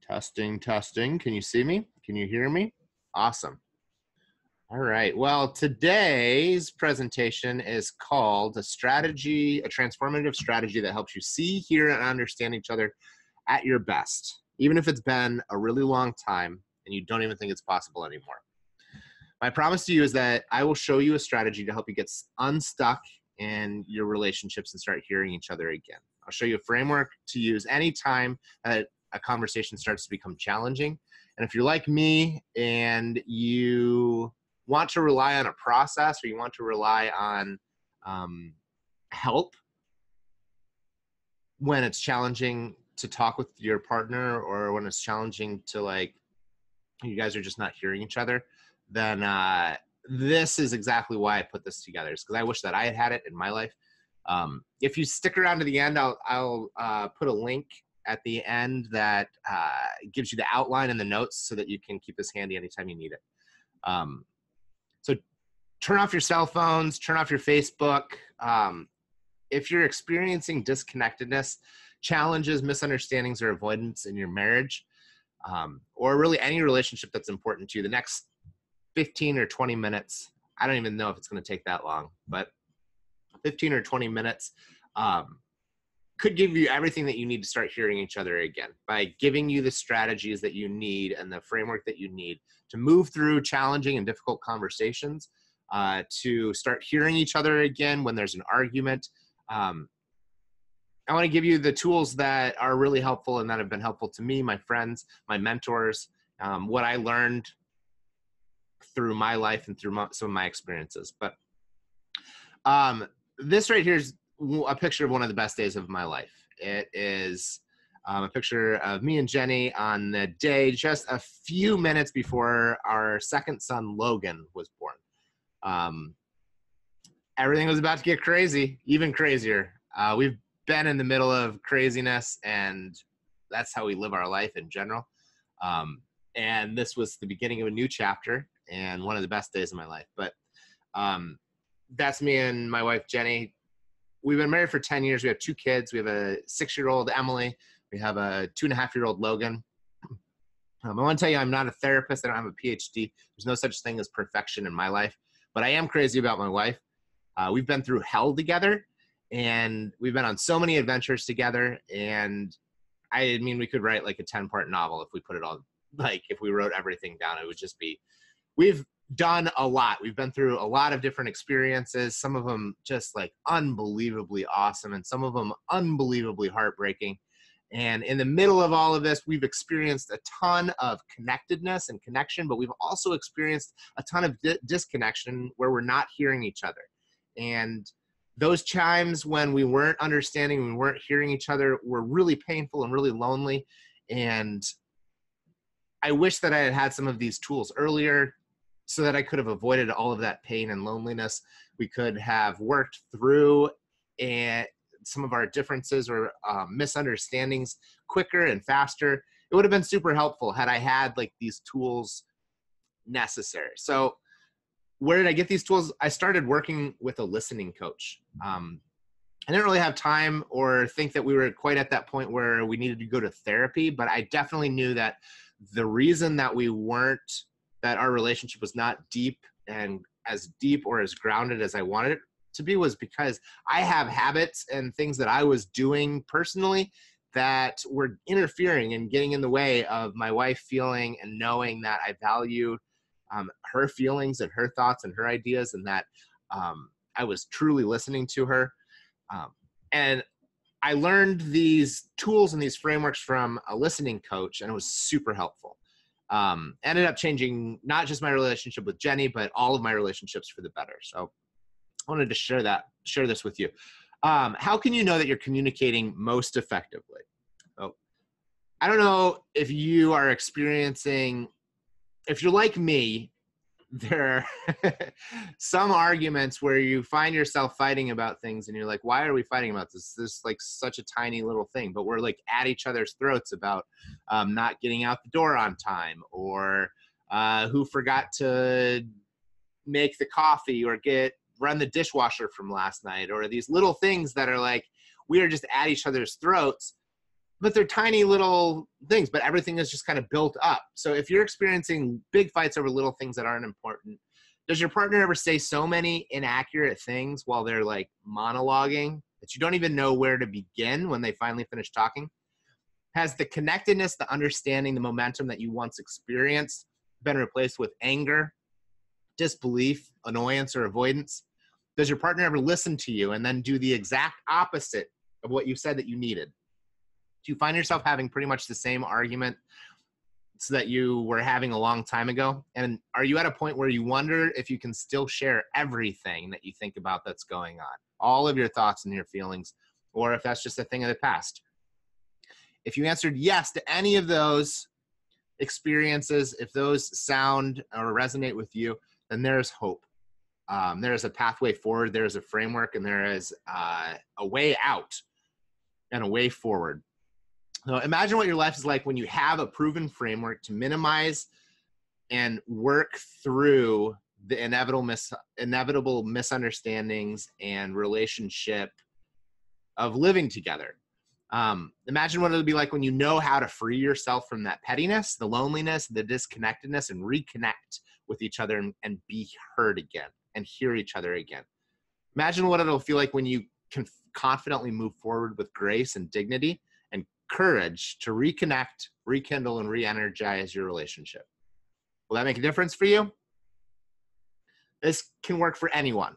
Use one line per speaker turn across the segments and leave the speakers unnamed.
Testing, testing. Can you see me? Can you hear me? Awesome. All right. Well, today's presentation is called a transformative strategy that helps you see, hear, and understand each other at your best, even if it's been a really long time and you don't even think it's possible anymore. My promise to you is that I will show you a strategy to help you get unstuck in your relationships and start hearing each other again. I'll show you a framework to use anytime that a conversation starts to become challenging. And if you're like me and you want to rely on a process or you want to rely on help when it's challenging to talk with your partner or when it's challenging to you guys are just not hearing each other, then this is exactly why I put this together. It's because I wish that I had it in my life. If you stick around to the end, I'll put a link at the end that gives you the outline and the notes so that you can keep this handy anytime you need it. So turn off your cell phones, turn off your Facebook. If you're experiencing disconnectedness, challenges, misunderstandings, or avoidance in your marriage, or really any relationship that's important to you, the next 15 or 20 minutes, I don't even know if it's going to take that long, but 15 or 20 minutes could give you everything that you need to start hearing each other again by giving you the strategies that you need and the framework that you need to move through challenging and difficult conversations, to start hearing each other again when there's an argument. I want to give you the tools that are really helpful and that have been helpful to me, my friends, my mentors, what I learned through my life and through some of my experiences. But this right here is a picture of one of the best days of my life. It is a picture of me and Jenny on the day just a few minutes before our second son, Logan, was born. Everything was about to get crazy, even crazier. We've been in the middle of craziness, and that's how we live our life in general. And this was the beginning of a new chapter and one of the best days of my life. But that's me and my wife, Jenny. We've been married for 10 years. We have 2 kids. We have a 6-year-old, Emily. We have a 2.5-year-old, Logan. I want to tell you, I'm not a therapist. I don't have a PhD. There's no such thing as perfection in my life. But I am crazy about my wife. We've been through hell together, and we've been on so many adventures together. And I mean, we could write like a 10-part novel if we put it all, if we wrote everything down. It would just be, we've done a lot. We've been through a lot of different experiences, some of them just unbelievably awesome and some of them unbelievably heartbreaking. And in the middle of all of this, we've experienced a ton of connectedness and connection, but we've also experienced a ton of disconnection where we're not hearing each other. And those times when we weren't understanding, we weren't hearing each other, were really painful and really lonely. And I wish that I had had some of these tools earlier, so that I could have avoided all of that pain and loneliness. We could have worked through some of our differences or misunderstandings quicker and faster. It would have been super helpful had I had these tools necessary. So where did I get these tools? I started working with a listening coach. I didn't really have time or think that we were quite at that point where we needed to go to therapy, but I definitely knew that the reason that that our relationship was not deep and as deep or as grounded as I wanted it to be was because I have habits and things that I was doing personally that were interfering and getting in the way of my wife feeling and knowing that I valued her feelings and her thoughts and her ideas, and that I was truly listening to her. And I learned these tools and these frameworks from a listening coach, and it was super helpful. Ended up changing not just my relationship with Jenny, but all of my relationships for the better. So I wanted to share this with you. How can you know that you're communicating most effectively? Oh, I don't know if you are experiencing, if you're like me, there are some arguments where you find yourself fighting about things and you're like, why are we fighting about this? This is such a tiny little thing, but we're at each other's throats about not getting out the door on time, or who forgot to make the coffee or run the dishwasher from last night, or these little things that are we are just at each other's throats. but they're tiny little things, but everything is just kind of built up. So if you're experiencing big fights over little things that aren't important, does your partner ever say so many inaccurate things while they're like monologuing that you don't even know where to begin when they finally finish talking? Has the connectedness, the understanding, the momentum that you once experienced been replaced with anger, disbelief, annoyance, or avoidance? Does your partner ever listen to you and then do the exact opposite of what you said that you needed? Do you find yourself having pretty much the same argument so that you were having a long time ago? And are you at a point where you wonder if you can still share everything that you think about that's going on, all of your thoughts and your feelings, or if that's just a thing of the past? If you answered yes to any of those experiences, if those sound or resonate with you, then there's hope. There is a pathway forward, there is a framework, and there is a way out and a way forward. So imagine what your life is like when you have a proven framework to minimize and work through the inevitable misunderstandings and relationship of living together. Imagine what it would be like when you know how to free yourself from that pettiness, the loneliness, the disconnectedness, and reconnect with each other and be heard again and hear each other again. Imagine what it'll feel like when you can confidently move forward with grace and dignity and courage to reconnect, rekindle, and re-energize your relationship. Will that make a difference for you? This can work for anyone.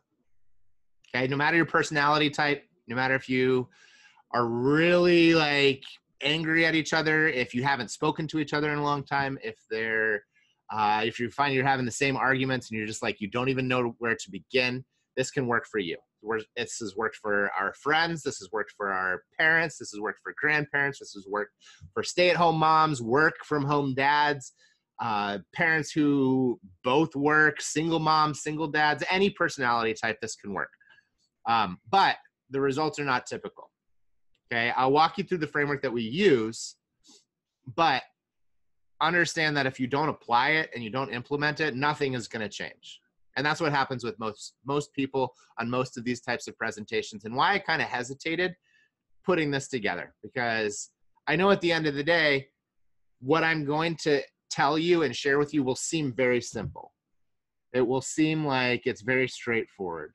Okay, no matter your personality type, no matter if you are really like angry at each other, if you haven't spoken to each other in a long time, if you find you're having the same arguments and you're just like, you don't even know where to begin, this can work for you. This has worked for our friends. This has worked for our parents. This has worked for grandparents. This has worked for stay-at-home moms, work-from-home dads, parents who both work, single moms, single dads, any personality type, this can work. But the results are not typical. Okay, I'll walk you through the framework that we use, but understand that if you don't apply it and you don't implement it, nothing is going to change. And that's what happens with most people on most of these types of presentations, and why I kind of hesitated putting this together, because I know at the end of the day, what I'm going to tell you and share with you will seem very simple. It will seem like it's very straightforward.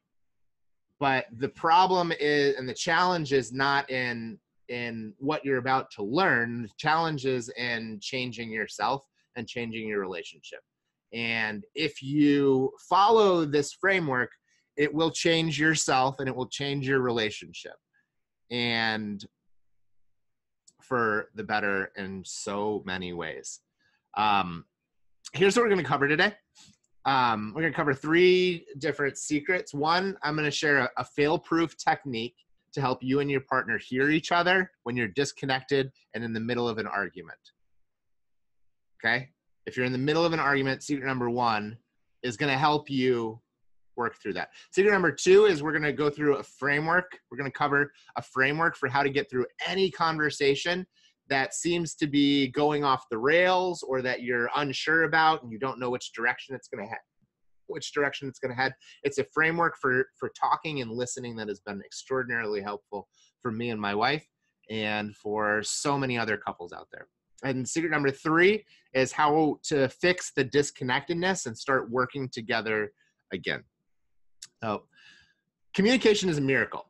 But the problem is, and the challenge is not in what you're about to learn. The challenge is in changing yourself and changing your relationship. And if you follow this framework, it will change yourself and it will change your relationship, and for the better in so many ways. Here's what we're going to cover today. We're going to cover 3 different secrets. One, I'm going to share a fail-proof technique to help you and your partner hear each other when you're disconnected and in the middle of an argument. Okay? If you're in the middle of an argument, secret number 1 is going to help you work through that. Secret number 2 is we're going to go through a framework. We're going to cover a framework for how to get through any conversation that seems to be going off the rails, or that you're unsure about and you don't know which direction it's going to head. It's a framework for talking and listening that has been extraordinarily helpful for me and my wife, and for so many other couples out there. And secret number 3 is how to fix the disconnectedness and start working together again. So communication is a miracle.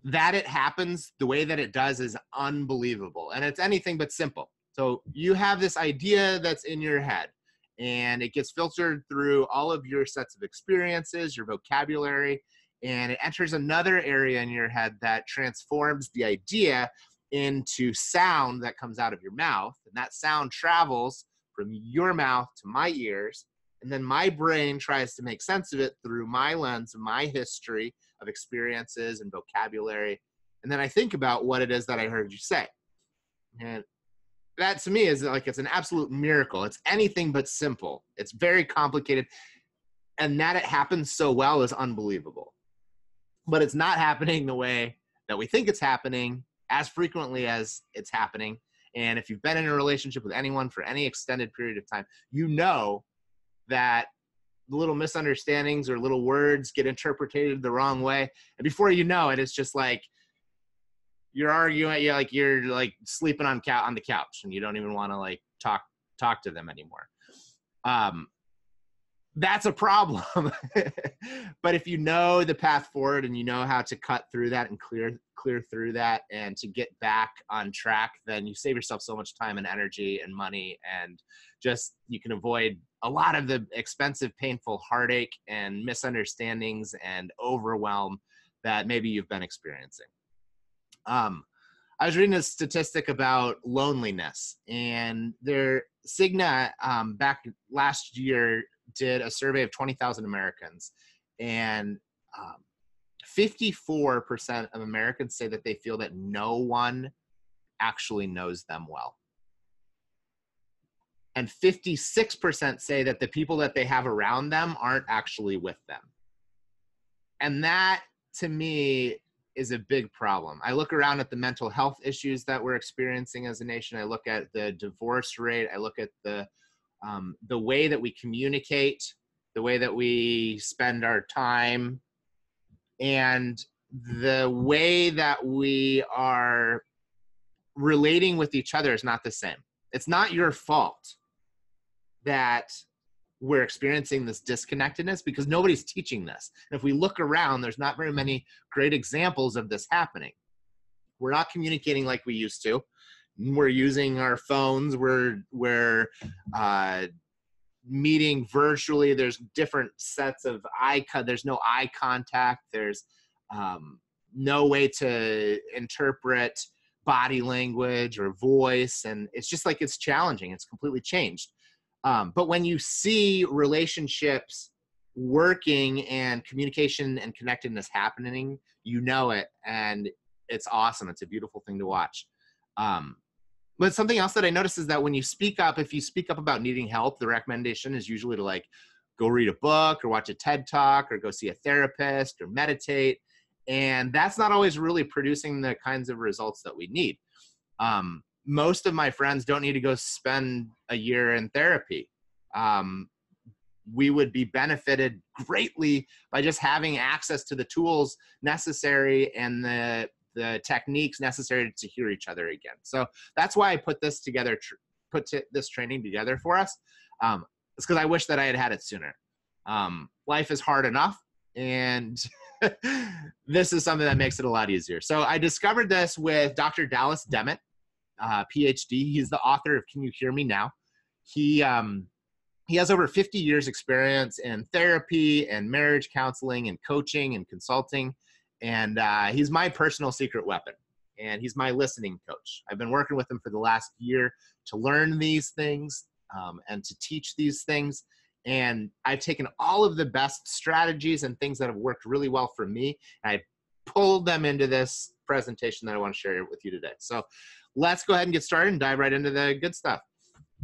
That it happens the way that it does is unbelievable. And it's anything but simple. So you have this idea that's in your head, and it gets filtered through all of your sets of experiences, your vocabulary, and it enters another area in your head that transforms the idea into sound that comes out of your mouth. And that sound travels from your mouth to my ears. And then my brain tries to make sense of it through my lens of my history of experiences and vocabulary. And then I think about what it is that I heard you say. And that to me is like, it's an absolute miracle. It's anything but simple. It's very complicated. And that it happens so well is unbelievable. But it's not happening the way that we think it's happening as frequently as it's happening. And if you've been in a relationship with anyone for any extended period of time, you know that little misunderstandings or little words get interpreted the wrong way. And before you know it, it's just like you're arguing, you're like sleeping on the couch, and you don't even want to like talk to them anymore. That's a problem. But if you know the path forward and you know how to cut through that and clear through that and to get back on track, then you save yourself so much time and energy and money, and just you can avoid a lot of the expensive, painful heartache and misunderstandings and overwhelm that maybe you've been experiencing. I was reading a statistic about loneliness, and Cigna back last year did a survey of 20,000 Americans, and 54% of Americans say that they feel that no one actually knows them well. And 56% say that the people that they have around them aren't actually with them. And that, to me, is a big problem. I look around at the mental health issues that we're experiencing as a nation. I look at the divorce rate. I look at the way that we communicate, the way that we spend our time, and the way that we are relating with each other is not the same. It's not your fault that we're experiencing this disconnectedness, because nobody's teaching this. And if we look around, there's not very many great examples of this happening. We're not communicating like we used to. We're using our phones. We're meeting virtually. There's different sets of there's no eye contact. There's no way to interpret body language or voice. And it's just like, it's challenging. It's completely changed. But when you see relationships working and communication and connectedness happening, you know it, and it's awesome. It's a beautiful thing to watch. But something else that I noticed is that when you speak up, if you speak up about needing help, the recommendation is usually to like go read a book or watch a TED Talk or go see a therapist or meditate. And that's not always really producing the kinds of results that we need. Most of my friends don't need to go spend a year in therapy. We would be benefited greatly by just having access to the tools necessary and the techniques necessary to hear each other again. So that's why I put this together, this training together for us. It's because I wish that I had had it sooner. Life is hard enough, and this is something that makes it a lot easier. So I discovered this with Dr. Dallas Demmett, PhD. He's the author of Can You Hear Me Now? He has over 50 years experience in therapy and marriage counseling and coaching and consulting. And he's my personal secret weapon. And he's my listening coach. I've been working with him for the last year to learn these things and to teach these things. And I've taken all of the best strategies and things that have worked really well for me, and I pulled them into this presentation that I want to share with you today. So let's go ahead and get started and dive right into the good stuff.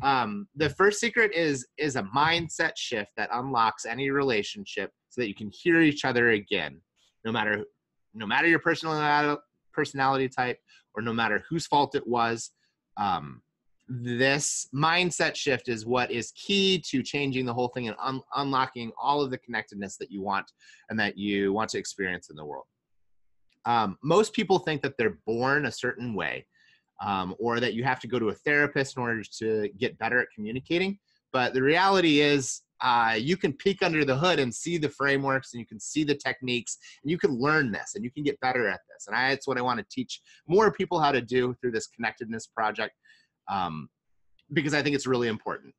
The first secret is a mindset shift that unlocks any relationship so that you can hear each other again, no matter your personality type or no matter whose fault it was. This mindset shift is what is key to changing the whole thing and unlocking all of the connectedness that you want and that you want to experience in the world. Most people think that they're born a certain way, or that you have to go to a therapist in order to get better at communicating. But the reality is you can peek under the hood and see the frameworks, and you can see the techniques, and you can learn this, and you can get better at this. And it's what I want to teach more people how to do through this connectedness project, because I think it's really important.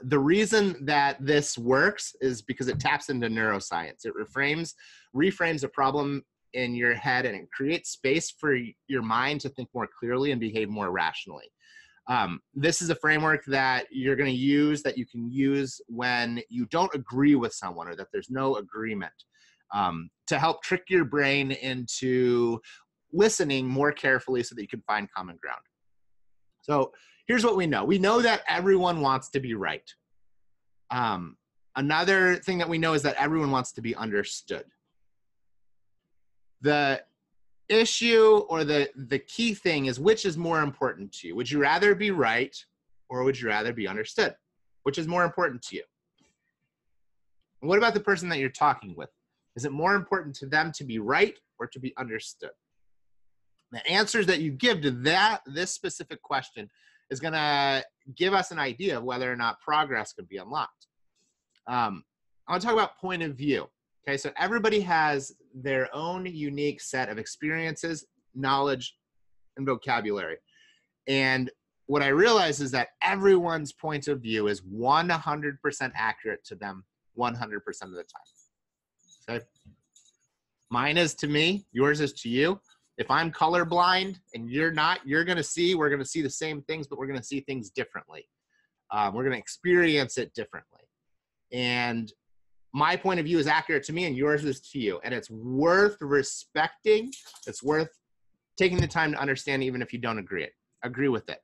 The reason that this works is because it taps into neuroscience. It reframes a problem in your head, and it creates space for your mind to think more clearly and behave more rationally. This is a framework that you're going to use, that you can use when you don't agree with someone or that there's no agreement, to help trick your brain into listening more carefully so that you can find common ground. So here's what we know. We know that everyone wants to be right. Another thing that we know is that everyone wants to be understood. The issue or the key thing is, which is more important to you? Would you rather be right, or would you rather be understood? Which is more important to you? And what about the person that you're talking with? Is it more important to them to be right or to be understood? The answers that you give to this specific question is going to give us an idea of whether or not progress could be unlocked. I want to talk about point of view. Okay, so everybody has their own unique set of experiences, knowledge, and vocabulary. And what I realize is that everyone's point of view is 100% accurate to them 100% of the time. Okay? Mine is to me, yours is to you. If I'm colorblind and you're not, we're going to see the same things, but we're going to see things differently. We're going to experience it differently. And my point of view is accurate to me and yours is to you. And it's worth respecting. It's worth taking the time to understand, even if you don't agree with it.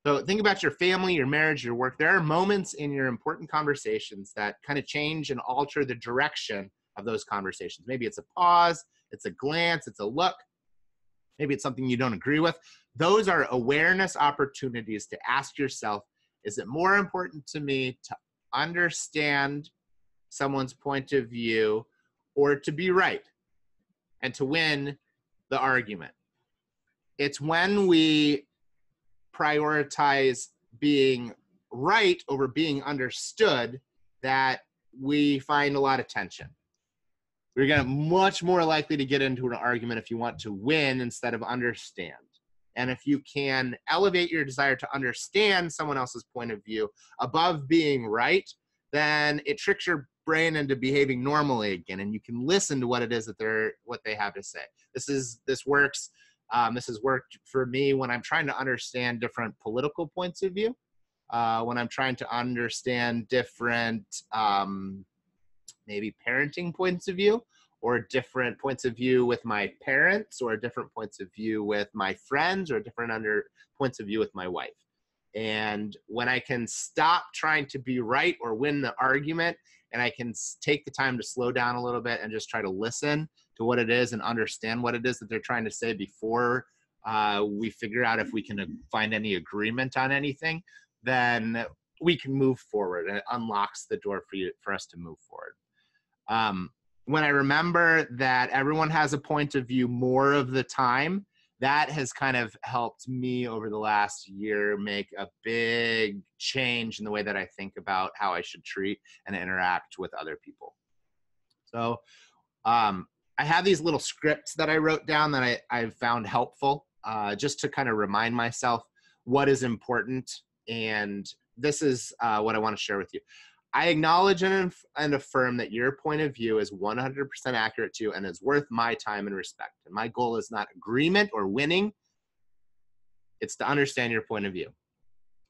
So think about your family, your marriage, your work. There are moments in your important conversations that kind of change and alter the direction of those conversations. Maybe it's a pause, it's a glance, it's a look. Maybe it's something you don't agree with. Those are awareness opportunities to ask yourself, is it more important to me to understand someone's point of view or to be right and to win the argument? It's when we prioritize being right over being understood that we find a lot of tension. We're going to much more likely to get into an argument if you want to win instead of understand. And if you can elevate your desire to understand someone else's point of view above being right, then it tricks your brain into behaving normally again, and you can listen to what it is that what they have to say. This works. This has worked for me when I'm trying to understand different political points of view, when I'm trying to understand different maybe parenting points of view, or different points of view with my parents, or different points of view with my friends, or different points of view with my wife. And when I can stop trying to be right or win the argument, and I can take the time to slow down a little bit and just try to listen to what it is and understand what it is that they're trying to say before we figure out if we can find any agreement on anything, then we can move forward, and it unlocks the door for us to move forward. When I remember that everyone has a point of view more of the time, that has kind of helped me over the last year make a big change in the way that I think about how I should treat and interact with other people. So I have these little scripts that I wrote down that I've found helpful just to kind of remind myself what is important. And this is what I want to share with you. I acknowledge and affirm that your point of view is 100% accurate to you and is worth my time and respect. And my goal is not agreement or winning. It's to understand your point of view.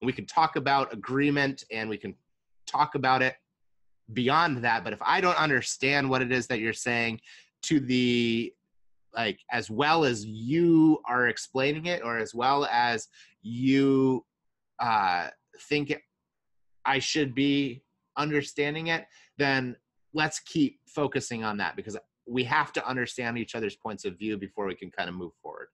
We can talk about agreement and we can talk about it beyond that. But if I don't understand what it is that you're saying as well as you are explaining it, or as well as you think I should be understanding it, then let's keep focusing on that, because we have to understand each other's points of view before we can kind of move forward.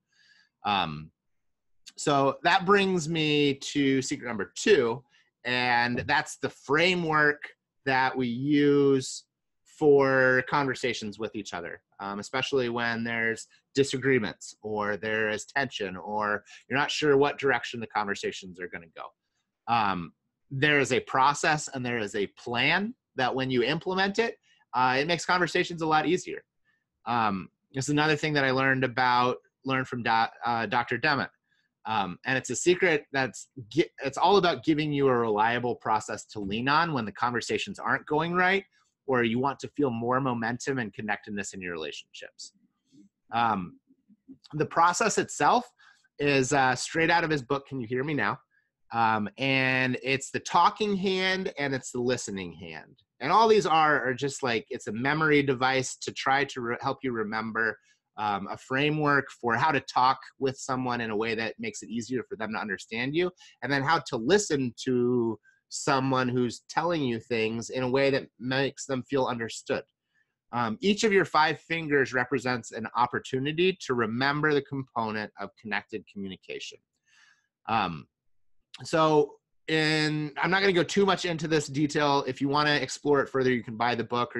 So that brings me to secret number 2, and that's the framework that we use for conversations with each other, especially when there's disagreements or there is tension or you're not sure what direction the conversations are going to go. There is a process and there is a plan that when you implement it, it makes conversations a lot easier. It's another thing that I learned from Dr. Demmett. And it's a secret it's all about giving you a reliable process to lean on when the conversations aren't going right, or you want to feel more momentum and connectedness in your relationships. The process itself is straight out of his book, Can You Hear Me Now? And it's the talking hand and it's the listening hand. And all these are just like, it's a memory device to try to help you remember a framework for how to talk with someone in a way that makes it easier for them to understand you, and then how to listen to someone who's telling you things in a way that makes them feel understood. Each of your 5 fingers represents an opportunity to remember the component of connected communication. So I'm not going to go too much into this detail. If you want to explore it further, you can buy the book, or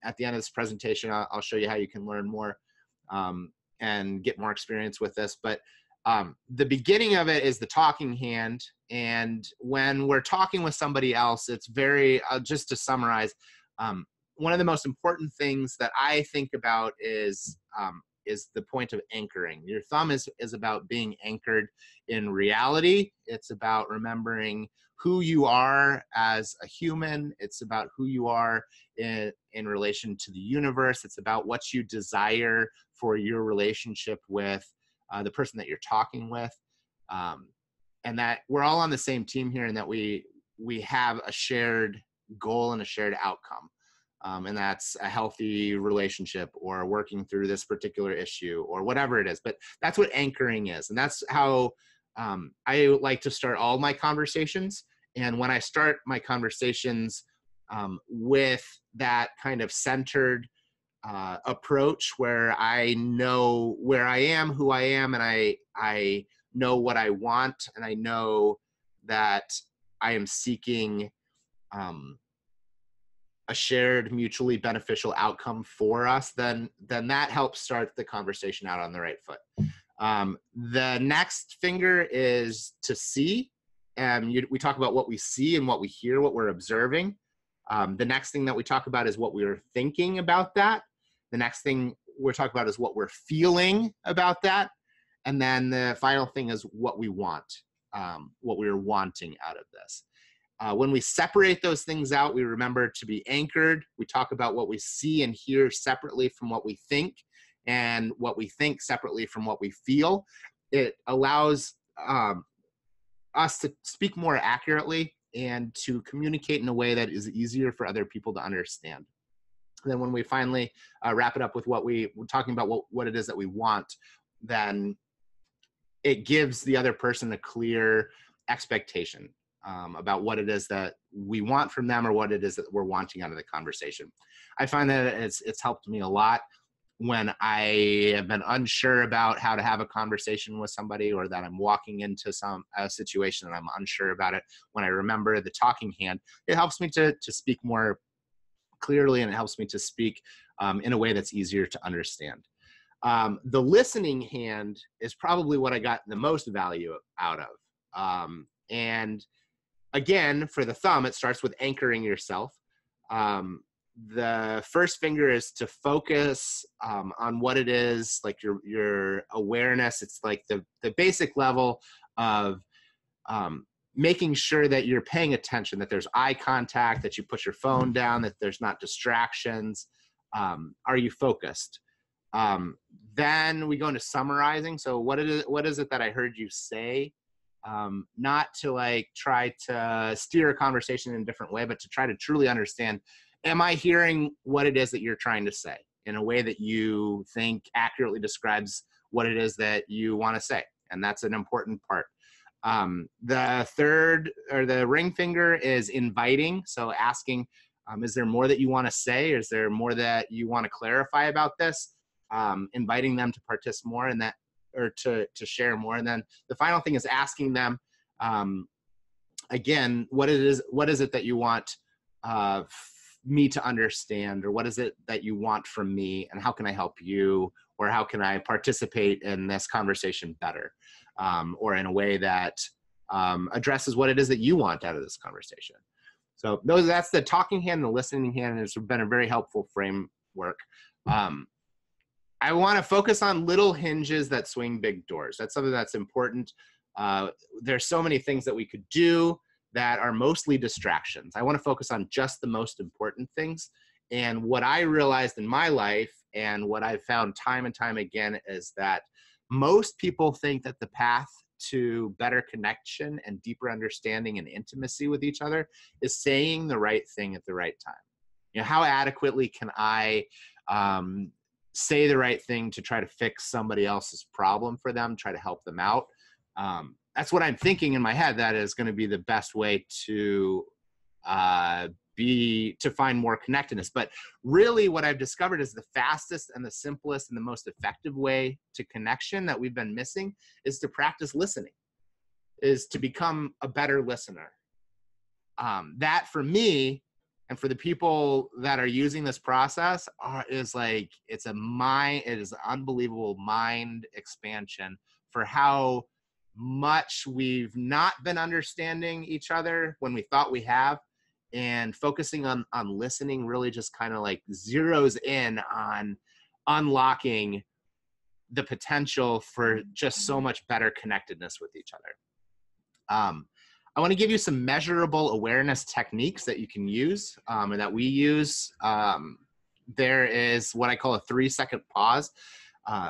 at the end of this presentation, I'll show you how you can learn more. and get more experience with this. But the beginning of it is the talking hand. And when we're talking with somebody else, it's very, just to summarize, one of the most important things that I think about is the point of anchoring. Your thumb is about being anchored in reality. It's about remembering who you are as a human. It's about who you are in relation to the universe. It's about what you desire for your relationship with the person that you're talking with. And that we're all on the same team here, and that we have a shared goal and a shared outcome. And that's a healthy relationship, or working through this particular issue, or whatever it is. But that's what anchoring is. And that's how I like to start all my conversations. And when I start my conversations with that kind of centered approach, where I know where I am, who I am, and I know what I want, and I know that I am seeking a shared mutually beneficial outcome for us, then that helps start the conversation out on the right foot. The next finger is to see. We talk about what we see and what we hear, what we're observing. The next thing that we talk about is what we're thinking about that. The next thing we're talking about is what we're feeling about that. And then the final thing is what we want, what we're wanting out of this. When we separate those things out, we remember to be anchored. We talk about what we see and hear separately from what we think, and what we think separately from what we feel. It allows us to speak more accurately and to communicate in a way that is easier for other people to understand. And then when we finally wrap it up with what we're talking about, what it is that we want, then it gives the other person a clear expectation about what it is that we want from them, or what it is that we're wanting out of the conversation. I find that it's helped me a lot when I have been unsure about how to have a conversation with somebody, or that I'm walking into a situation and I'm unsure about it. When I remember the talking hand, it helps me to speak more clearly, and it helps me to speak in a way that's easier to understand. The listening hand is probably what I got the most value out of. And again, for the thumb, it starts with anchoring yourself. The first finger is to focus on what it is, like your awareness. It's like the basic level of making sure that you're paying attention, that there's eye contact, that you put your phone down, that there's not distractions. Are you focused? Then we go into summarizing. So what is it that I heard you say? Not to like try to steer a conversation in a different way, but to try to truly understand, am I hearing what it is that you're trying to say in a way that you think accurately describes what it is that you want to say? And that's an important part. The third, or the ring finger, is inviting. So asking, is there more that you want to say? Or is there more that you want to clarify about this? Inviting them to participate more in that, or to share more. And then the final thing is asking them, again, what is it that you want me to understand, or what is it that you want from me, and how can I help you, or how can I participate in this conversation better, or in a way that addresses what it is that you want out of this conversation. So that's the talking hand and the listening hand, and it's been a very helpful framework. I want to focus on little hinges that swing big doors. That's something that's important. There's so many things that we could do that are mostly distractions. I want to focus on just the most important things. And what I realized in my life, and what I've found time and time again, is that most people think that the path to better connection and deeper understanding and intimacy with each other is saying the right thing at the right time. You know, how adequately can I say the right thing to try to fix somebody else's problem for them, try to help them out? That's what I'm thinking in my head. That is going to be the best way to find more connectedness. But really what I've discovered is the fastest and the simplest and the most effective way to connection that we've been missing is to practice listening, is to become a better listener. That for me And for the people that are using this process, it is an unbelievable mind expansion for how much we've not been understanding each other when we thought we have. And focusing on listening really just kind of like zeroes in on unlocking the potential for just so much better connectedness with each other. I want to give you some measurable awareness techniques that you can use and that we use. There is what I call a 3-second pause,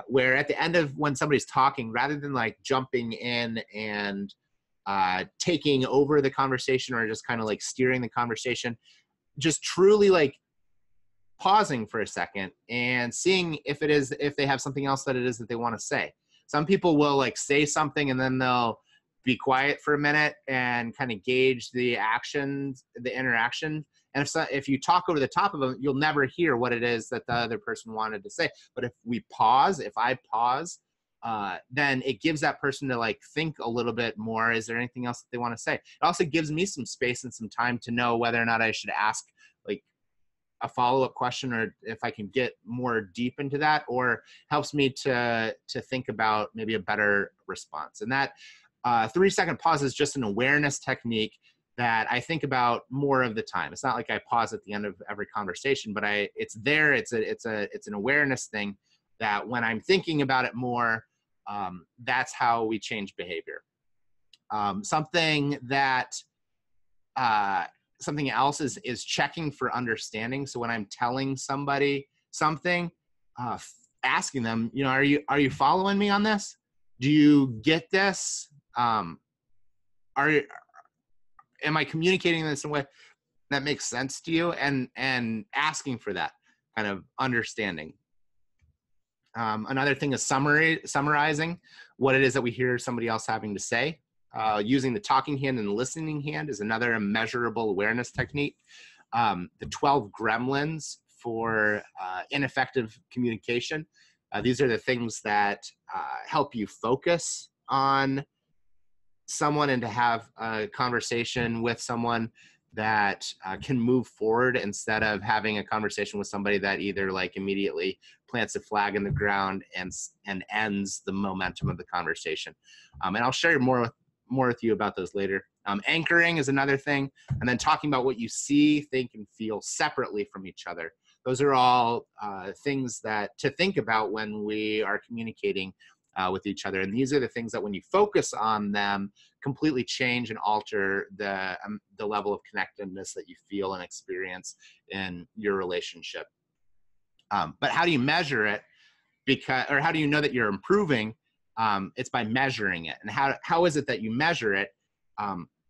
where at the end of when somebody's talking, rather than like jumping in and taking over the conversation or just kind of like steering the conversation, just truly like pausing for a second and seeing if they have something else that it is that they want to say. Some people will like say something and then they'll be quiet for a minute and kind of gauge the interaction. And if you talk over the top of them, you'll never hear what it is that the other person wanted to say. But if I pause, then it gives that person to like think a little bit more. Is there anything else that they want to say? It also gives me some space and some time to know whether or not I should ask like a follow-up question, or if I can get more deep into that, or helps me to think about maybe a better response. And that 3-second pause is just an awareness technique that I think about more of the time. It's not like I pause at the end of every conversation, but it's there. It's an awareness thing that when I'm thinking about it more, that's how we change behavior. Something else is checking for understanding. So when I'm telling somebody something, asking them, are you following me on this? Do you get this? Am I communicating this in a way that makes sense to you? And asking for that kind of understanding. Another thing is summarizing what it is that we hear somebody else having to say. Using the talking hand and the listening hand is another measurable awareness technique. The 12 gremlins for ineffective communication. These are the things that help you focus on someone and to have a conversation with someone that can move forward, instead of having a conversation with somebody that either like immediately plants a flag in the ground and ends the momentum of the conversation. And I'll share more with you about those later. Anchoring is another thing, and then talking about what you see, think, and feel separately from each other. Those are all things that to think about when we are communicating with each other. And these are the things that when you focus on them, completely change and alter the level of connectedness that you feel and experience in your relationship. But how do you measure it? Or how do you know that you're improving? It's by measuring it. And how is it that you measure it?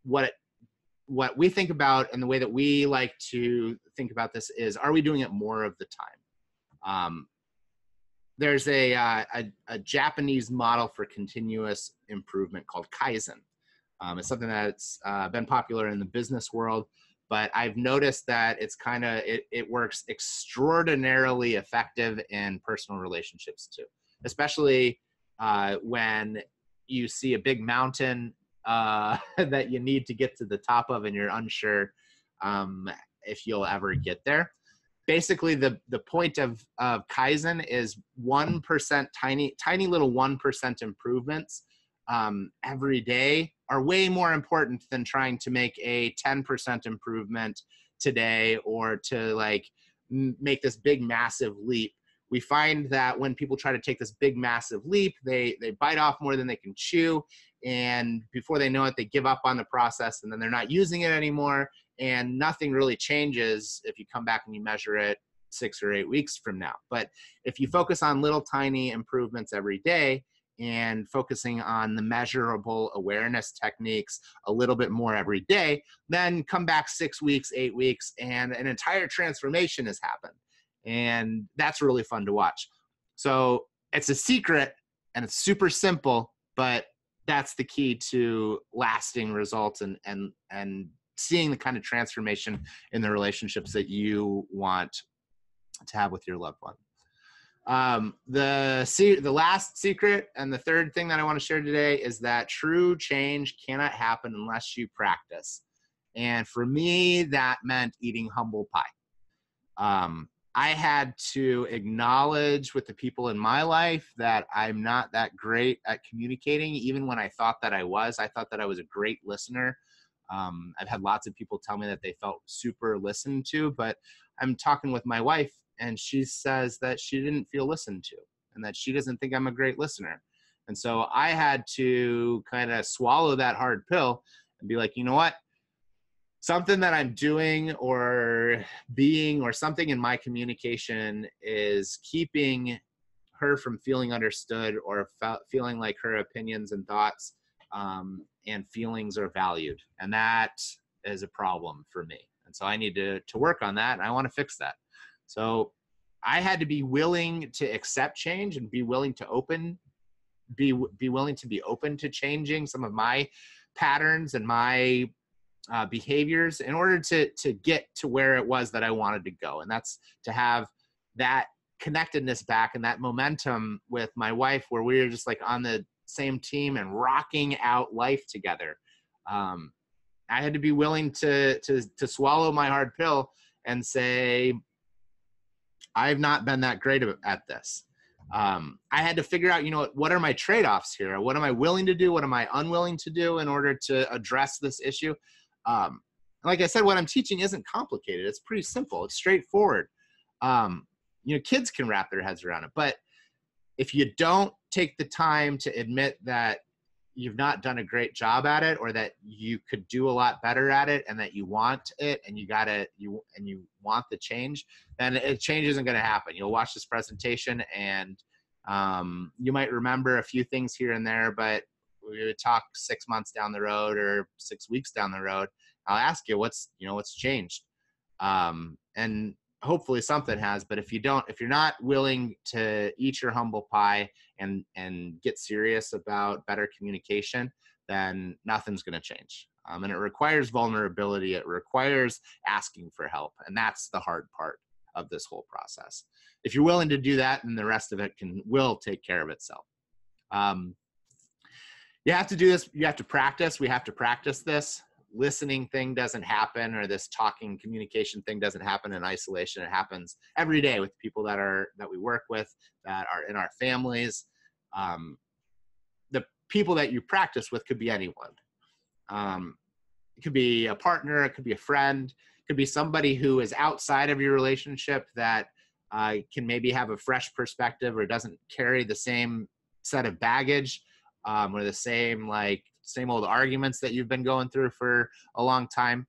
What we think about, and the way that we like to think about this, is, are we doing it more of the time? There's a Japanese model for continuous improvement called Kaizen. It's something that's been popular in the business world, but I've noticed that it works extraordinarily effective in personal relationships too, especially when you see a big mountain that you need to get to the top of, and you're unsure if you'll ever get there. Basically, the point of Kaizen is 1%, tiny little 1% improvements every day are way more important than trying to make a 10% improvement today, or to like make this big massive leap. We find that when people try to take this big massive leap, they bite off more than they can chew, and before they know it, they give up on the process, and then they're not using it anymore. And nothing really changes if you come back and you measure it 6 or 8 weeks from now. But if you focus on little tiny improvements every day, and focusing on the measurable awareness techniques a little bit more every day, then come back 6 weeks, 8 weeks, and an entire transformation has happened. And that's really fun to watch. So it's a secret, and it's super simple, but that's the key to lasting results and seeing the kind of transformation in the relationships that you want to have with your loved one. The last secret, and the third thing that I want to share today, is that true change cannot happen unless you practice. And for me, that meant eating humble pie. I had to acknowledge with the people in my life that I'm not that great at communicating. Even when I thought that I was, I thought that I was a great listener. I've had lots of people tell me that they felt super listened to, but I'm talking with my wife and she says that she didn't feel listened to and that she doesn't think I'm a great listener. And so I had to kind of swallow that hard pill and be like, you know what? Something that I'm doing or being or something in my communication is keeping her from feeling understood or feeling like her opinions and thoughts and feelings are valued. And that is a problem for me. And so I need to work on that. And I want to fix that. So I had to be willing to accept change and be willing to be willing to be open to changing some of my patterns and my behaviors in order to get to where it was that I wanted to go. And that's to have that connectedness back and that momentum with my wife where we were just like on the same team and rocking out life together. I had to be willing to swallow my hard pill and say, I've not been that great at this. I had to figure out, what are my trade-offs here? What am I willing to do? What am I unwilling to do in order to address this issue? Like I said, what I'm teaching isn't complicated. It's pretty simple. It's straightforward. Kids can wrap their heads around it. But if you don't take the time to admit that you've not done a great job at it or that you could do a lot better at it and that you want it and you want the change, then change isn't going to happen. You'll watch this presentation and you might remember a few things here and there, but we would talk 6 months down the road or 6 weeks down the road. I'll ask you what's changed. And hopefully something has, but if you're not willing to eat your humble pie and get serious about better communication, then nothing's going to change. And it requires vulnerability. It requires asking for help. And that's the hard part of this whole process. If you're willing to do that, then the rest of it will take care of itself. You have to do this. You have to practice. We have to practice this. Listening thing doesn't happen, or this talking communication thing doesn't happen in isolation. It happens every day with people that we work with, that are in our families. The people that you practice with could be anyone. It could be a partner. It could be a friend. It could be somebody who is outside of your relationship that can maybe have a fresh perspective or doesn't carry the same set of baggage or the same old arguments that you've been going through for a long time.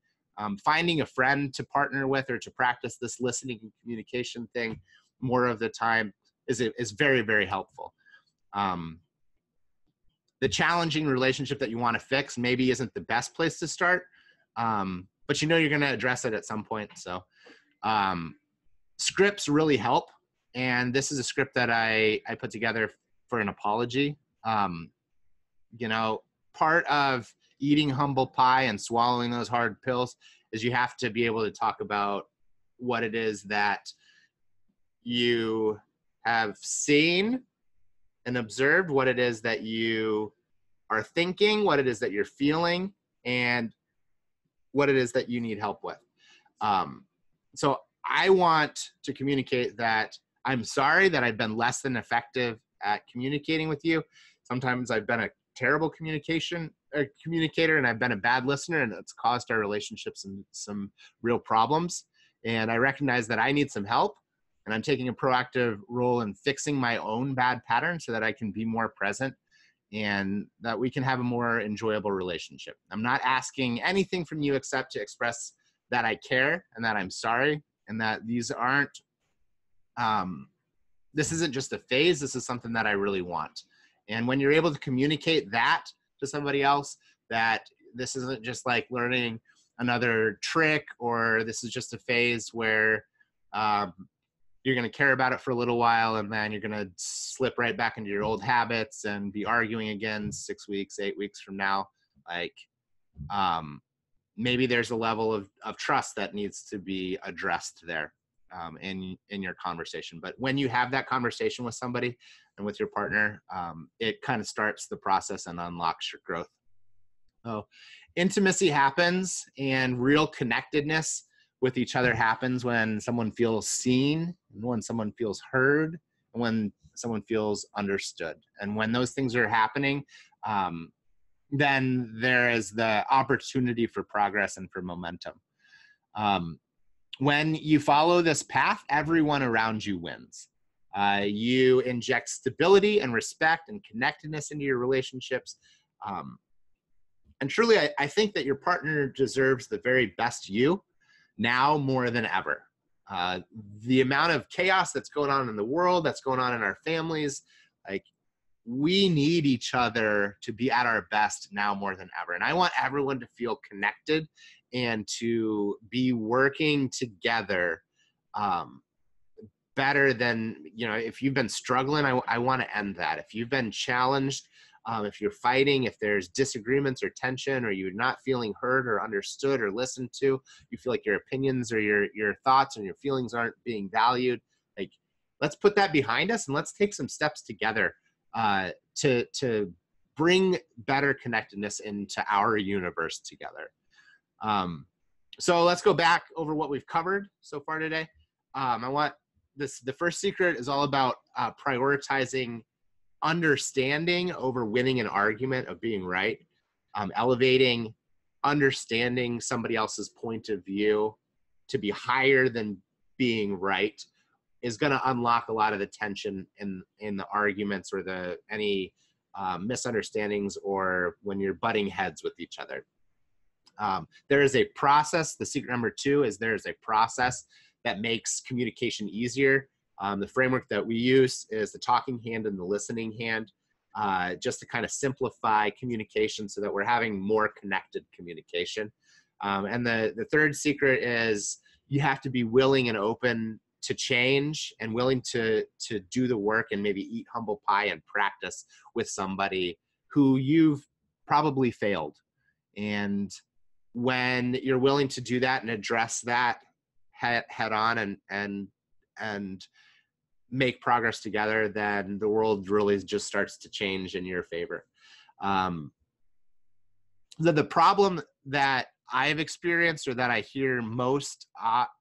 Finding a friend to partner with or to practice this listening and communication thing more of the time is very, very helpful. The challenging relationship that you want to fix maybe isn't the best place to start, but you're going to address it at some point. So scripts really help. And this is a script that I put together for an apology. Part of eating humble pie and swallowing those hard pills is you have to be able to talk about what it is that you have seen and observed, what it is that you are thinking, what it is that you're feeling, and what it is that you need help with. So I want to communicate that I'm sorry that I've been less than effective at communicating with you. Sometimes I've been a terrible communicator and I've been a bad listener, and it's caused our relationships some real problems. And I recognize that I need some help, and I'm taking a proactive role in fixing my own bad patterns so that I can be more present and that we can have a more enjoyable relationship. I'm not asking anything from you except to express that I care and that I'm sorry, and that this isn't just a phase. This is something that I really want. And when you're able to communicate that to somebody else, that this isn't just like learning another trick, or this is just a phase where you're going to care about it for a little while and then you're going to slip right back into your old habits and be arguing again 6 weeks, 8 weeks from now. Maybe there's a level of trust that needs to be addressed there in your conversation. But when you have that conversation with somebody and with your partner, it kind of starts the process and unlocks your growth. Oh, intimacy happens and real connectedness with each other happens when someone feels seen, when someone feels heard, and when someone feels understood. And when those things are happening, um, then there is the opportunity for progress and for momentum. Um, when you follow this path, everyone around you wins. You inject stability and respect and connectedness into your relationships. Um, and truly, I think that your partner deserves the very best you now more than ever. Uh, the amount of chaos that's going on in the world, that's going on in our families, like we need each other to be at our best now more than ever. And I want everyone to feel connected and to be working together um, better than, if you've been struggling, I want to end that. If you've been challenged, if you're fighting, if there's disagreements or tension, or you're not feeling heard or understood or listened to, you feel like your opinions or your thoughts and your feelings aren't being valued, like let's put that behind us and let's take some steps together to bring better connectedness into our universe together. So let's go back over what we've covered so far today. I want the first secret is all about prioritizing understanding over winning an argument of being right, elevating understanding somebody else's point of view to be higher than being right is going to unlock a lot of the tension in the arguments or any misunderstandings or when you're butting heads with each other. There is a process. The secret number 2 is there is a process that makes communication easier. The framework that we use is the talking hand and the listening hand, just to kind of simplify communication so that we're having more connected communication. And the third secret is you have to be willing and open to change and willing to do the work and maybe eat humble pie and practice with somebody who you've probably failed. And when you're willing to do that and address that head on and make progress together, then the world really just starts to change in your favor. The problem that I've experienced or that I hear most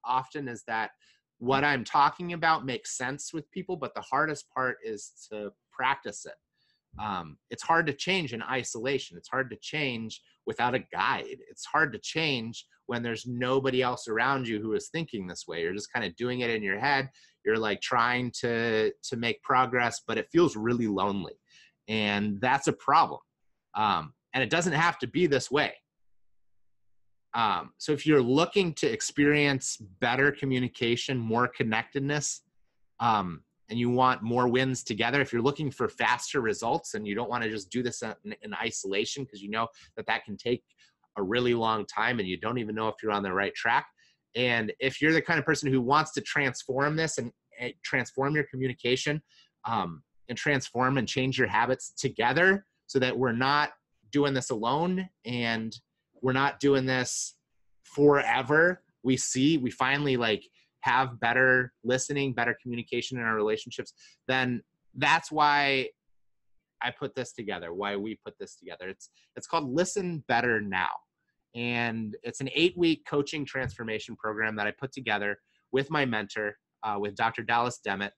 often is that what I'm talking about makes sense with people, but the hardest part is to practice it. It's hard to change in isolation. It's hard to change without a guide. It's hard to change when there's nobody else around you who is thinking this way. You're just kind of doing it in your head. You're like trying to make progress, but it feels really lonely. And that's a problem. And it doesn't have to be this way. So if you're looking to experience better communication, more connectedness, and you want more wins together, if you're looking for faster results and you don't want to just do this in isolation because you know that can take a really long time and you don't even know if you're on the right track. And if you're the kind of person who wants to transform this and transform your communication and transform and change your habits together so that we're not doing this alone and we're not doing this forever, we finally have better listening, better communication in our relationships, then that's why I put this together, why we put this together. It's called Listen Better Now. And it's an 8-week coaching transformation program that I put together with my mentor, with Dr. Dallas Demmett.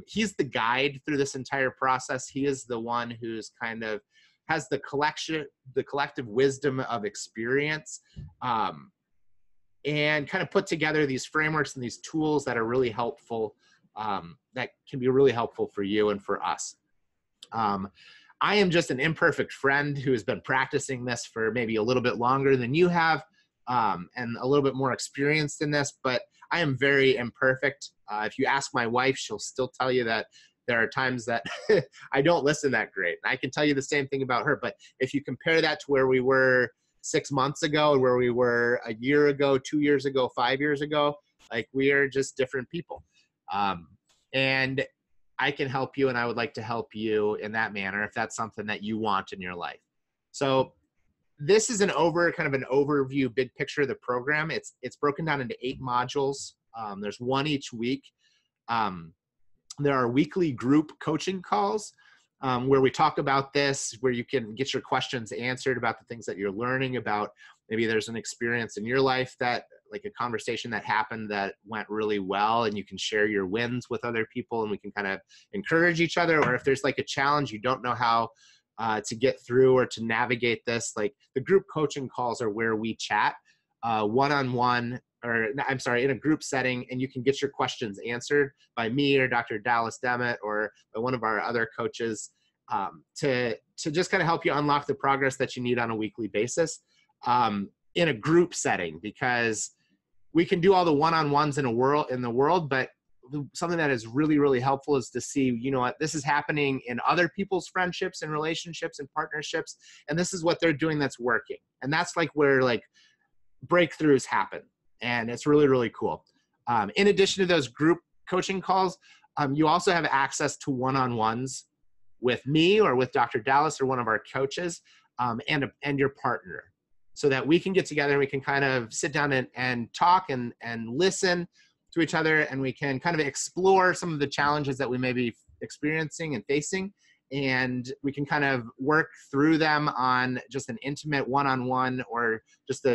He's the guide through this entire process. He is the one who's kind of has the collective wisdom of experience, and kind of put together these frameworks and these tools that are really helpful, that can be really helpful for you and for us. I am just an imperfect friend who has been practicing this for maybe a little bit longer than you have, and a little bit more experienced in this, but I am very imperfect. If you ask my wife, she'll still tell you that there are times that I don't listen that great. I can tell you the same thing about her, but if you compare that to where we were 6 months ago and where we were a year ago, 2 years ago, 5 years ago, we are just different people. And I can help you, and I would like to help you in that manner if that's something that you want in your life. So this is kind of an overview, big picture of the program. It's broken down into 8 modules. There's one each week. There are weekly group coaching calls. where we talk about this, where you can get your questions answered about the things that you're learning about. Maybe there's an experience in your life that, like a conversation that happened that went really well, and you can share your wins with other people, and we can kind of encourage each other. Or if there's like a challenge you don't know how to get through or to navigate this, like the group coaching calls are where we chat one-on-one, or I'm sorry, in a group setting, and you can get your questions answered by me or Dr. Dallas Demet or by one of our other coaches to just kind of help you unlock the progress that you need on a weekly basis in a group setting, because we can do all the one-on-ones in the world, but something that is really, really helpful is to see, you know what, this is happening in other people's friendships and relationships and partnerships, and this is what they're doing that's working. And that's like where like breakthroughs happen. And it's really, really cool. In addition to those group coaching calls, you also have access to one-on-ones with me or with Dr. Dallas or one of our coaches and your partner, so that we can get together and we can kind of sit down and talk and listen to each other, and we can kind of explore some of the challenges that we may be experiencing and facing, and we can kind of work through them on just an intimate one-on-one, or just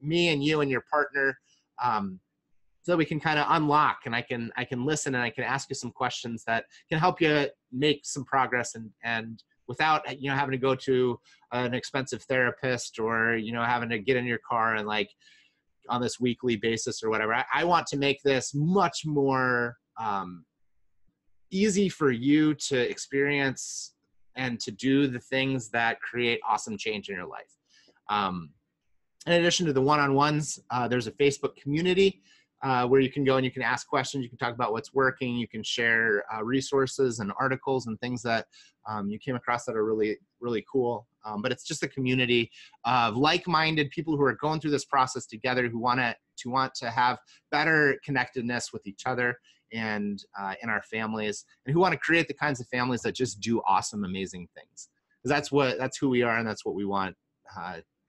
me and you and your partner, so that we can kind of unlock, and I can listen, and I can ask you some questions that can help you make some progress, and without, you know, having to go to an expensive therapist, or, you know, having to get in your car and like on this weekly basis or whatever. I want to make this much more easy for you to experience and to do the things that create awesome change in your life. In addition to the one-on-ones, there's a Facebook community where you can go and you can ask questions. You can talk about what's working. You can share resources and articles and things that you came across that are really, really cool. But it's just a community of like-minded people who are going through this process together, who want to have better connectedness with each other and in our families, and who want to create the kinds of families that just do awesome, amazing things. Because that's who we are, and that's what we want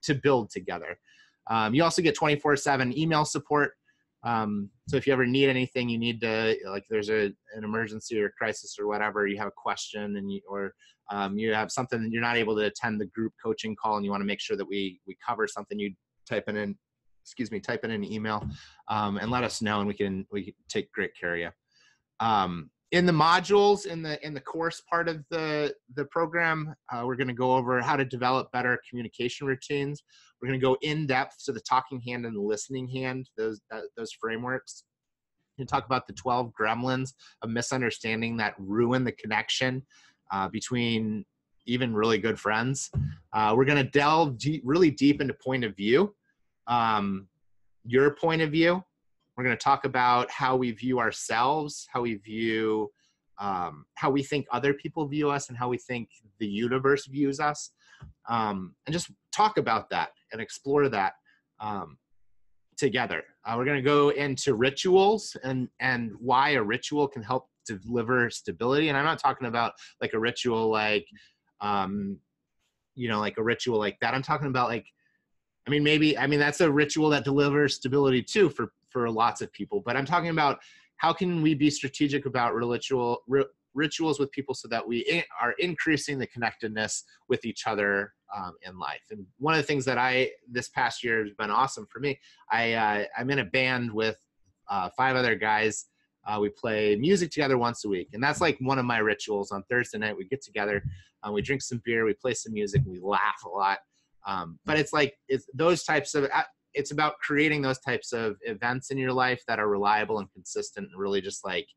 to build together. You also get 24/7 email support. So if you ever need anything, you need to, like, there's an emergency or crisis or whatever, you have a question, and you have something that you're not able to attend the group coaching call, and you want to make sure that we cover something, you type it in an email, and let us know, and we can take great care of you. In the modules, in the course part of the program, we're going to go over how to develop better communication routines. We're going to go in depth to the talking hand and the listening hand, those frameworks. We're going to talk about the 12 gremlins of misunderstanding that ruin the connection between even really good friends. We're going to delve really deep into point of view, your point of view. We're going to talk about how we view ourselves, how we view, how we think other people view us, and how we think the universe views us, and just talk about that and explore that together. We're going to go into rituals and why a ritual can help deliver stability. And I'm not talking about like a ritual like, like a ritual like that. I'm talking about like, that's a ritual that delivers stability too for lots of people. But I'm talking about how can we be strategic about rituals with people so that we are increasing the connectedness with each other in life. And one of the things that this past year has been awesome for me, I'm in a band with 5 other guys. We play music together once a week. And that's like one of my rituals. On Thursday night, we get together, we drink some beer, we play some music, and we laugh a lot. But it's about creating those types of events in your life that are reliable and consistent, and really just like,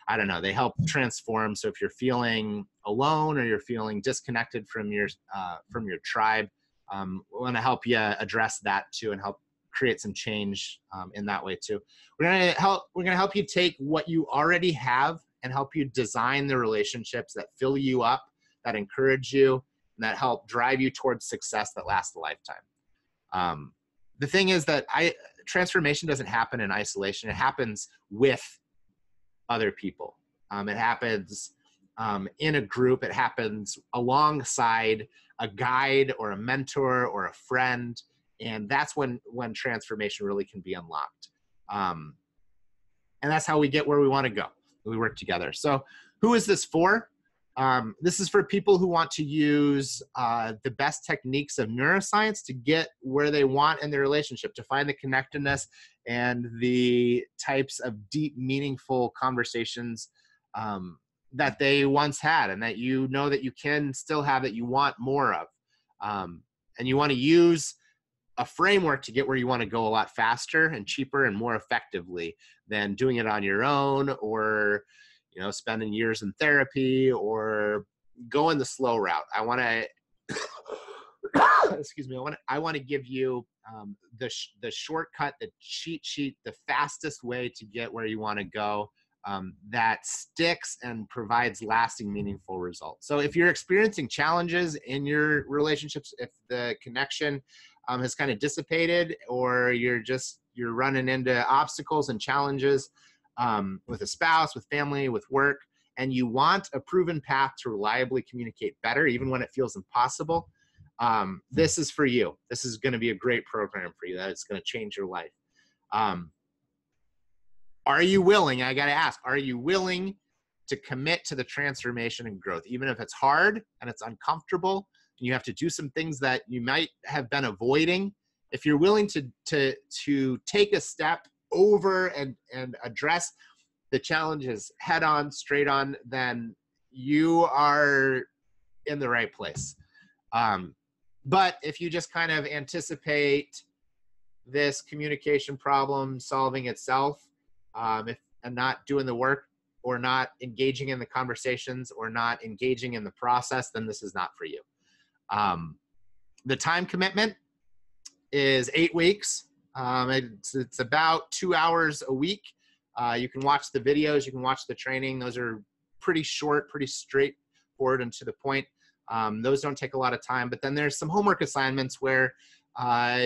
I don't know, they help transform. So if you're feeling alone or you're feeling disconnected from your tribe, we want to help you address that too, and help create some change in that way too. We're going to help you take what you already have and help you design the relationships that fill you up, that encourage you, and that help drive you towards success that lasts a lifetime. The thing is that transformation doesn't happen in isolation. It happens with other people. It happens in a group. It happens alongside a guide or a mentor or a friend. And that's when transformation really can be unlocked. And that's how we get where we want to go. We work together. So who is this for? This is for people who want to use the best techniques of neuroscience to get where they want in their relationship, to find the connectedness and the types of deep, meaningful conversations that they once had, and that you know that you can still have, that you want more of. And you want to use a framework to get where you want to go a lot faster and cheaper and more effectively than doing it on your own, or spending years in therapy, or going the slow route. I want to excuse me. I want to give you the shortcut, the cheat sheet, the fastest way to get where you want to go, that sticks and provides lasting, meaningful results. So if you're experiencing challenges in your relationships, if the connection has kind of dissipated, or you're running into obstacles and challenges with a spouse, with family, with work, and you want a proven path to reliably communicate better, even when it feels impossible, this is for you. This is going to be a great program for you. That it's going to change your life. Are you willing? I got to ask, are you willing to commit to the transformation and growth, even if it's hard and it's uncomfortable, and you have to do some things that you might have been avoiding? If you're willing to take a step over and address the challenges head on, straight on, then you are in the right place. But if you just kind of anticipate this communication problem solving itself, and not doing the work, or not engaging in the conversations, or not engaging in the process, then this is not for you. The time commitment is 8 weeks. It's about 2 hours a week. You can watch the videos, you can watch the training. Those are pretty short, pretty straightforward and to the point. Those don't take a lot of time, but then there's some homework assignments where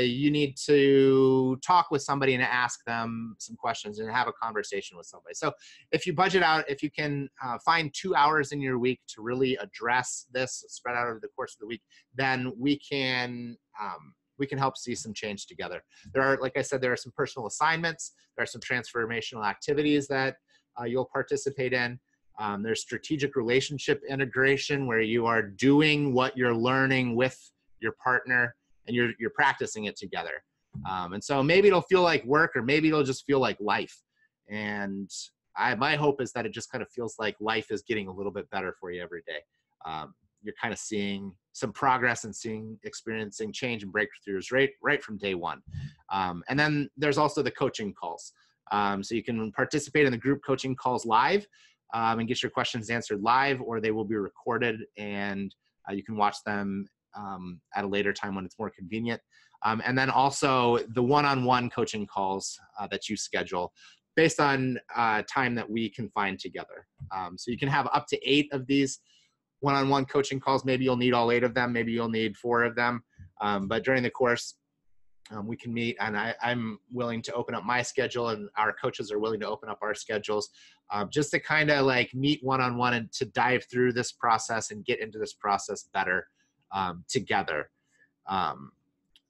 you need to talk with somebody and ask them some questions and have a conversation with somebody. So if you budget out, if you can find 2 hours in your week to really address this, spread out over the course of the week, then we can help see some change together. There are, like I said, there are some personal assignments. There are some transformational activities that you'll participate in. There's strategic relationship integration, where you are doing what you're learning with your partner, and you're practicing it together. And so maybe it'll feel like work, or maybe it'll just feel like life. And my hope is that it just kind of feels like life is getting a little bit better for you every day. You're kind of seeing some progress and experiencing change and breakthroughs right from day one. And then there's also the coaching calls. So you can participate in the group coaching calls live, and get your questions answered live, or they will be recorded, and you can watch them at a later time when it's more convenient. And then also the one-on-one coaching calls that you schedule based on time that we can find together. So you can have up to 8 of these one-on-one coaching calls. Maybe you'll need all 8 of them. Maybe you'll need 4 of them. But during the course, we can meet, and I'm willing to open up my schedule, and our coaches are willing to open up our schedules, just to kind of like meet one-on-one and to dive through this process and get into this process better together.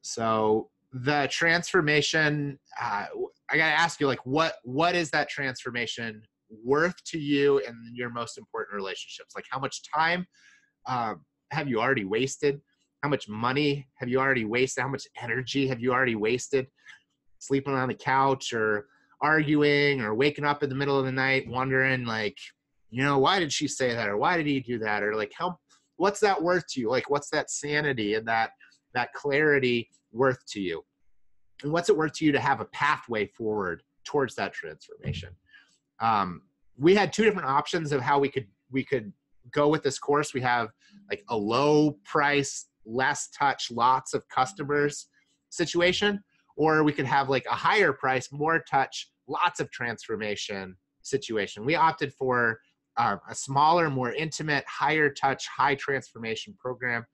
So the transformation, I got to ask you, like, what is that transformation worth to you in your most important relationships? Like, how much time have you already wasted? How much money have you already wasted? How much energy have you already wasted sleeping on the couch, or arguing, or waking up in the middle of the night wondering, like, why did she say that? Or why did he do that? Or like, what's that worth to you? Like, what's that sanity and that clarity worth to you? And what's it worth to you to have a pathway forward towards that transformation? We had 2 different options of how we could go with this course. We have like a low price, less touch, lots of customers situation, or we could have like a higher price, more touch, lots of transformation situation. We opted for a smaller, more intimate, higher touch, high transformation program.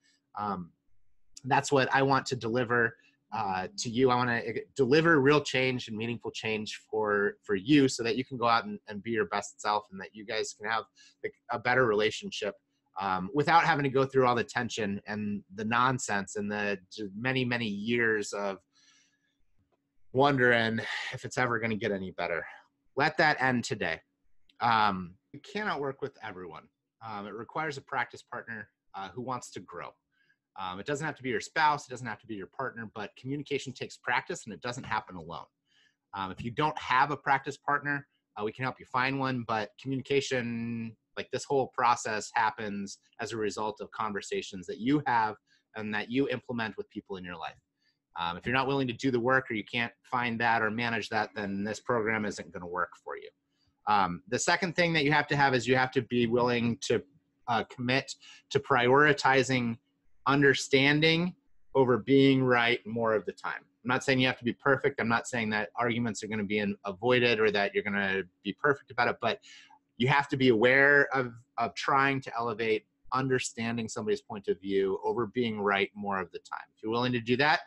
That's what I want to deliver to you. I want to deliver real change and meaningful change for you, so that you can go out and be your best self, and that you guys can have a better relationship without having to go through all the tension and the nonsense and the many, many years of wondering if it's ever going to get any better. Let that end today. You cannot work with everyone. It requires a practice partner who wants to grow. It doesn't have to be your spouse, it doesn't have to be your partner, but communication takes practice and it doesn't happen alone. If you don't have a practice partner, we can help you find one, but communication, like this whole process, happens as a result of conversations that you have and that you implement with people in your life. If you're not willing to do the work or you can't find that or manage that, then this program isn't going to work for you. The second thing that you have to have is you have to be willing to commit to prioritizing understanding over being right more of the time. I'm not saying you have to be perfect. I'm not saying that arguments are going to be avoided or that you're going to be perfect about it, but you have to be aware of trying to elevate understanding somebody's point of view over being right more of the time. If you're willing to do that,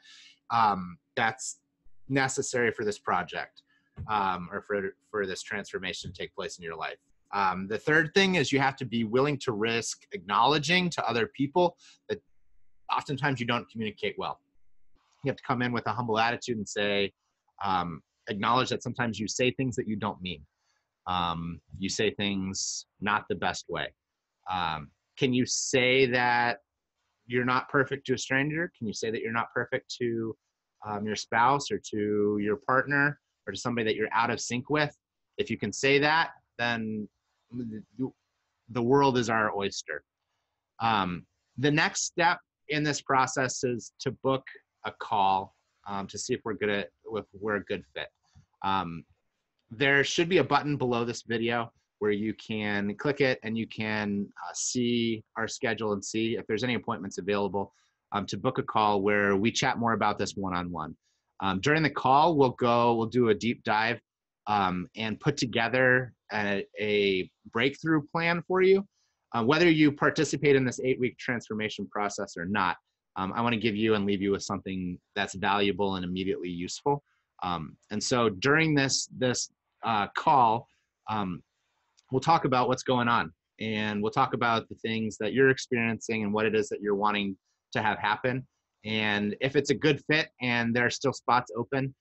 that's necessary for this project or for this transformation to take place in your life. The third thing is you have to be willing to risk acknowledging to other people that oftentimes you don't communicate well. You have to come in with a humble attitude and say, acknowledge that sometimes you say things that you don't mean. You say things not the best way. Can you say that you're not perfect to a stranger? Can you say that you're not perfect to your spouse or to your partner or to somebody that you're out of sync with? If you can say that, then the world is our oyster. The next step in this process is to book a call to see if we're a good fit. There should be a button below this video where you can click it and you can see our schedule and see if there's any appointments available to book a call where we chat more about this one-on-one. During the call, we'll do a deep dive and put together a breakthrough plan for you. Whether you participate in this 8-week transformation process or not, I want to give you and leave you with something that's valuable and immediately useful. And so during this call, we'll talk about what's going on, and we'll talk about the things that you're experiencing and what it is that you're wanting to have happen. And if it's a good fit and there are still spots open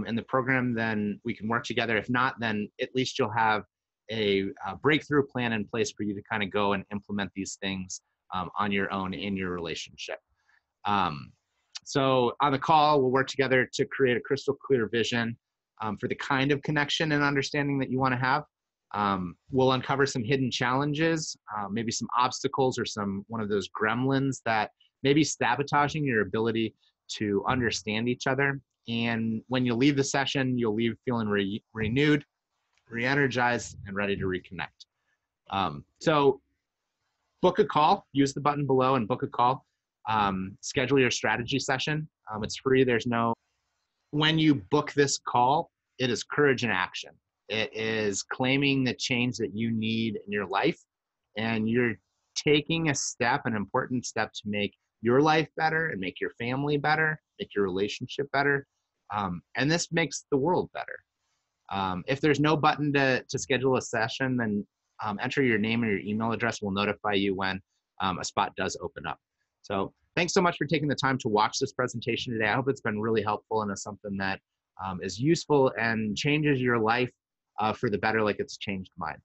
in the program, then we can work together. If not, then at least you'll have a breakthrough plan in place for you to kind of go and implement these things on your own in your relationship. So on the call, we'll work together to create a crystal clear vision for the kind of connection and understanding that you want to have. We'll uncover some hidden challenges, maybe some obstacles or one of those gremlins that may be sabotaging your ability to understand each other. And when you leave the session, you'll leave feeling renewed, re-energized, and ready to reconnect. So book a call, use the button below and book a call. Schedule your strategy session. It's free. When you book this call, it is courage in action. It is claiming the change that you need in your life, and you're taking an important step to make your life better and make your family better, make your relationship better. And this makes the world better. If there's no button to schedule a session, then enter your name and your email address. We'll notify you when a spot does open up. So thanks so much for taking the time to watch this presentation today. I hope it's been really helpful and is something that is useful and changes your life for the better like it's changed mine.